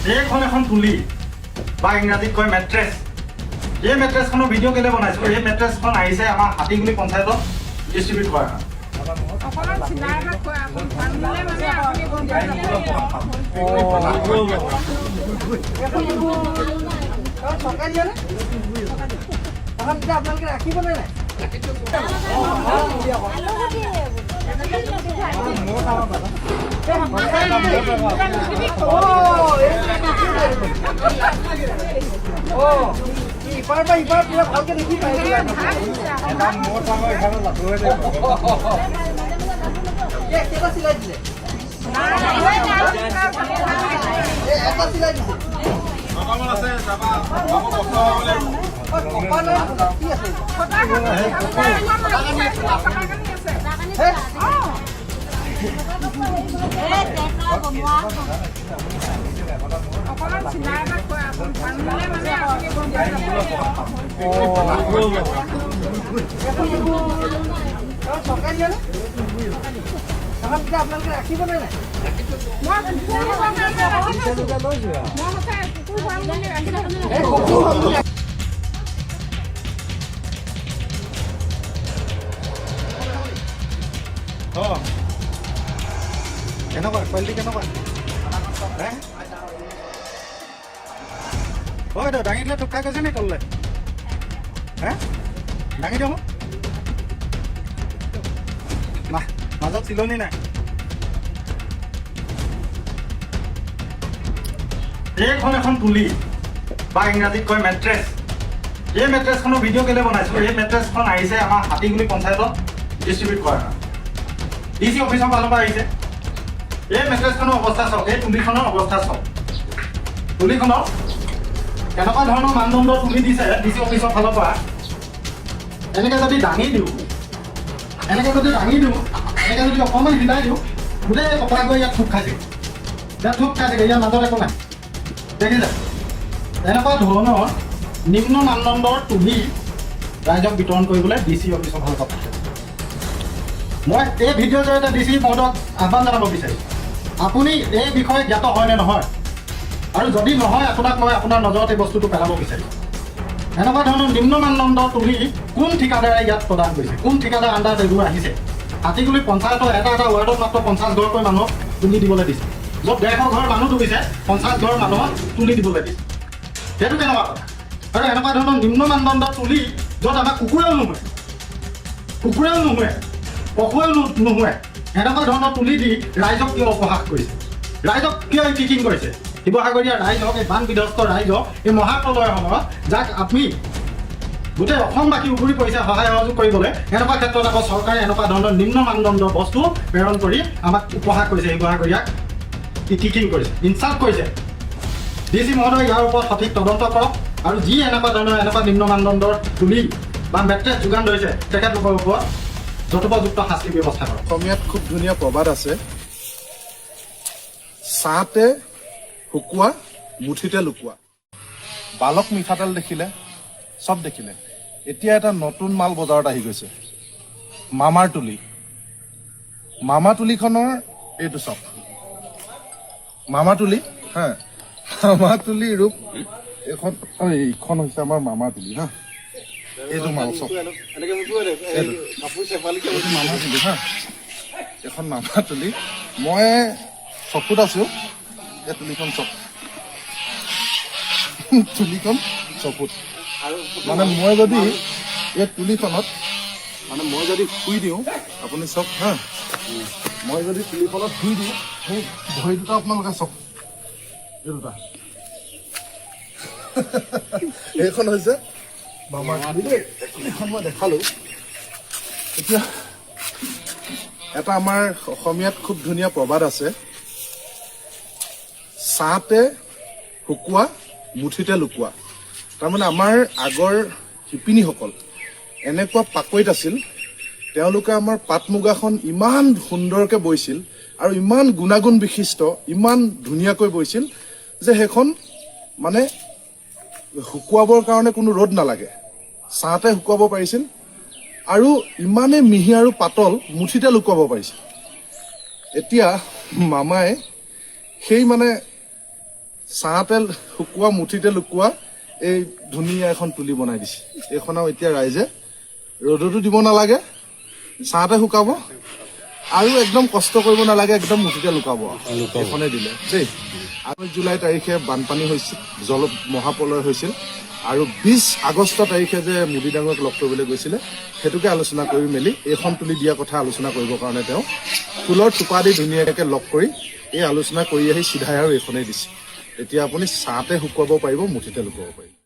এইখন এখন তুলি বা ইংৰাজীত কয় মেট্ৰেছ। এই মেট্ৰেছখনৰ ভিডিঅ' কেলে বনাইছোঁ, এই মেট্ৰেছখন আহিছে আমাৰ হাতীগুলি পঞ্চায়তত ডিষ্ট্ৰিবিউট কৰা হয়। আপোনালোকে ৰাখিব নে নাই? ইপাৰ পৰা ইপাৰ পুৰা ভালকে দেখি পাই কেইটা চিলাই দিলে? এটা চিলাই দিছে। আপোনালোকে ৰাখিব নে নাই? কেনেকুৱা কোৱালিটি কেনেকুৱা? হয় দে দাঙি দিলে টুকা গৈছে নি তললে? হে দাঙি দিওঁ না, মাজত চিলনি নাই। এইখন এখন তুলি বা ইংৰাজীত কয় মেট্ৰেছ। এই মেট্ৰেছখনৰ ভিডিঅ' কেলে বনাইছোঁ, এই মেট্ৰেছখন আহিছে আমাৰ হাতীগুলি পঞ্চায়তত ডিষ্ট্ৰিবিউট কৰা হয়। DC অফিচৰ ফালৰ পৰা আহিছে। এই মেট্ৰেছখনৰ অৱস্থা চাওক, এই তুলিখনৰ অৱস্থা চাওক। তুলিখনৰ কেনেকুৱা ধৰণৰ মানদণ্ডৰ তুলি দিছে DC অফিচৰ ফালৰ পৰা। এনেকৈ যদি দাঙি দিওঁ, এনেকৈ যদি অকণমান হিলাই দিওঁ, গোটেই কপৰা গৈ ইয়াত থুপ খাইছে। ইয়াত থুপ খাই থাকে, ইয়াৰ মাজত একো নাই। দেখিছে এনেকুৱা ধৰণৰ নিম্ন মানদণ্ডৰ তুলি ৰাইজক বিতৰণ কৰিবলৈ DC অফিচৰ ফালৰ পৰা পঠাইছে। মই এই ভিডিঅ'ৰ জৰিয়তে DC মহোদয়ক আহ্বান জনাব বিচাৰিছোঁ, আপুনি এই বিষয়ে জ্ঞাত হয় নে নহয়, আৰু যদি নহয় আপোনাক মই আপোনাৰ নজৰত এই বস্তুটো পেলাব বিচাৰিছোঁ। এনেকুৱা ধৰণৰ নিম্ন মানদণ্ডৰ তুলি কোন ঠিকাদাৰে ইয়াত প্ৰদান কৰিছে, কোন ঠিকাদাৰ আণ্ডাৰত এইবোৰ আহিছে। হাতীগুলি পঞ্চায়তৰ এটা ৱাৰ্ডত মাত্ৰ 50 ঘৰকৈ মানুহক তুলি দিবলৈ দিছে। য'ত 150 ঘৰ মানুহ ডুবিছে 50 ঘৰ মানুহক তুলি দিবলৈ দিছে। সেইটো কেনেকুৱা কথা? আৰু এনেকুৱা ধৰণৰ নিম্ন মানদণ্ডৰ তুলি য'ত আমাৰ কুকুৰেও নোহোৱে, পশুৱেও নোহোৱে, এনেকুৱা ধৰণৰ তুলি দি ৰাইজক কিয় অপহাস কৰিছে, ৰাইজক কিয় কিকিং কৰিছে? শিৱসাগৰীয়া ৰাইজক, এই বান বিধ্বস্ত ৰাইজক, এই মহাপ্ৰলয়ৰ সময়ত যাক আপুনি গোটেই অসমবাসী উগুৰি পৰিছে সহায় সহযোগ কৰিবলৈ, এনেকুৱা ক্ষেত্ৰত আকৌ চৰকাৰে এনেকুৱা ধৰণৰ নিম্ন মানদণ্ডৰ বস্তু প্ৰেৰণ কৰি আমাক উপহাস কৰিছে, শিৱসাগৰীয়াক কিকিং কৰিছে, ইনচাল্ট কৰিছে। DC মহোদয় ইয়াৰ ওপৰত সঠিক তদন্ত কৰক, আৰু যি এনেকুৱা নিম্ন মানদণ্ডৰ তুলি বা মেট্ৰেছ যোগান ধৰিছে তেখেতলোকৰ ওপৰত যথোপযুক্ত শাস্তি ব্যৱস্থা কৰক। অসমীয়াত খুব ধুনীয়া প্ৰবাদ আছে, ছাঁতে শুকোৱা মুঠিতে লুকোৱা। বালক মিঠাতেল দেখিলে চব দেখিলে। এতিয়া এটা নতুন মাল বজাৰত আহি গৈছে, মামাৰ তুলি। মামা তুলিখনৰ এইটো চব মামা তুলি, হা, মামা তুলি ৰূপ এইখন হৈছে আমাৰ মামা তুলি, হা। এইটো মাল চব মামা তুলি, হা, এখন মামা তুলি। মই চকুত আছো, এই তুলিখন চব তুলিখন চকুত। মানে মই যদি এই তুলিখনত শুই দিওঁ, আপুনি চক, হা, মই যদি তুলিখনত শুই দিওঁ, সেই ভৰি দুটা আপোনালোকে চক, এই দুটা এইখন হৈছে মামাৰ তুলি দেই। এইখন মই দেখালো। এতিয়া এটা আমাৰ অসমীয়াত খুব ধুনীয়া প্ৰবাদ আছে, ছাঁতে শুকোৱা মুঠিতে লুকোৱা। তাৰমানে আমাৰ আগৰ শিপিনীসকল এনেকুৱা পাকৈত আছিল, তেওঁলোকে আমাৰ পাট মুগাখন ইমান সুন্দৰকৈ বৈছিল আৰু ইমান গুণাগুণ বিশিষ্ট, ইমান ধুনীয়াকৈ বৈছিল যে সেইখন মানে শুকুৱাবৰ কাৰণে কোনো ৰ'দ নালাগে, ছাঁতে শুকুৱাব পাৰিছিল, আৰু ইমানেই মিহি আৰু পাতল মুঠিতে লুকুৱাব পাৰিছিল। এতিয়া মামাই সেই মানে ছাঁতে শুকোৱা মুঠিতে লুকোৱা এই ধুনীয়া এখন তুলি বনাই দিছে। এইখন আৰু এতিয়া ৰাইজে ৰ'দতো দিব নালাগে, ছাঁতে শুকাব আৰু একদম কষ্ট কৰিব নালাগে, একদম মুঠিতে লুকাব। এইখনে দিলে দেই। 8 জুলাই তাৰিখে বানপানী হৈছিল, মহাপ্ৰলয় হৈছিল আৰু 20 আগষ্ট তাৰিখে যে মোদী ডাঙৰক লগ কৰিবলৈ গৈছিলে সেইটোকে আলোচনা কৰি মেলি এইখন তুলি দিয়া কথা আলোচনা কৰিবৰ কাৰণে তেওঁ ফুলৰ থোপা দি ধুনীয়াকৈ লগ কৰি এই আলোচনা কৰি আহি চিধাই আৰু এইখনেই দিছে। এতিয়া আপুনি ছাঁতে শুকুৱাব পাৰিব, মুঠিতে লুকুৱাব পাৰিব।